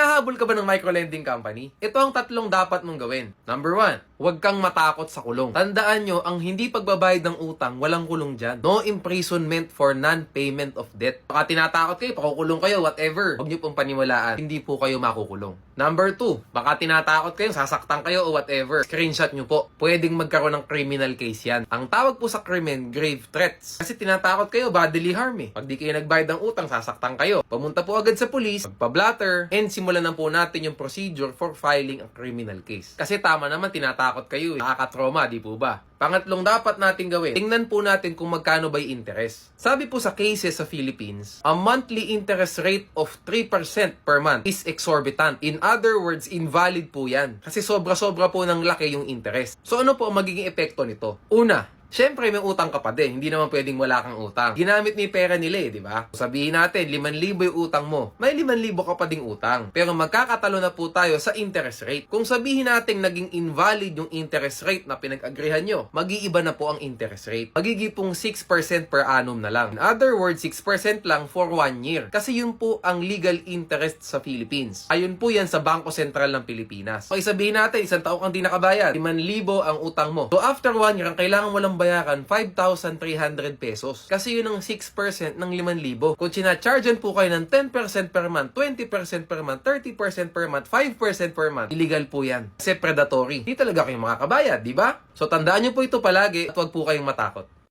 Naghahabol ka ba ng microlending company? Ito ang tatlong dapat mong gawin. Number 1, huwag kang matakot sa kulong. Tandaan nyo, ang hindi pagbabayad ng utang, walang kulong dyan. No imprisonment for non-payment of debt. Baka tinatakot kayo, pakukulong kayo, whatever. Huwag nyo pong paniwalaan, hindi po kayo makukulong. Number 2, baka tinatakot kayo, sasaktan kayo o whatever. Screenshot nyo po. Pwedeng magkaroon ng criminal case yan. Ang tawag po sa krimen, grave threats. Kasi tinatakot kayo, bodily harm eh. Pag di kayo nagbayad ng utang, sasaktan kayo. Pamunta po agad sa police, magpa-blatter, and simulan na po natin yung procedure for filing a criminal case. Kasi tama naman, tinatakot kayo eh. Nakaka-trauma, di po ba? Pangatlong dapat natin gawin, tingnan po natin kung magkano ba yung interest. Sabi po sa cases sa Philippines, a monthly interest rate of 3% per month is exorbitant. In other words, invalid po yan. Kasi sobra-sobra po ng laki yung interest. So ano po ang magiging epekto nito? Una, syempre may utang ka pa din. Hindi naman pwedeng wala kang utang. Ginamit ni pera nila eh, di ba? Sabihin natin, 5,000 yung utang mo. May 5,000 ka pa ding utang. Pero magkakatalo na po tayo sa interest rate. Kung sabihin natin naging invalid yung interest rate na pinag-agrihan nyo, mag-iiba na po ang interest rate. Magiging pong 6% per annum na lang. In other words, 6% lang for 1 year. Kasi yun po ang legal interest sa Philippines. Ayun po yan sa Bangko Sentral ng Pilipinas. Okay, sabihin natin, isang taon kang di nakabayad. 5,000 ang utang mo. So after 1 year, ang kailangan walang bayaran 5,300 pesos. Kasi yun ang 6% ng 5,000. Kung sinachargean po kayo ng 10% per month, 20% per month, 30% per month, 5% per month, illegal po yan. Kasi predatory. Hindi talaga kayo makakabayad, di ba? So tandaan nyo po ito palagi at huwag po kayong matakot.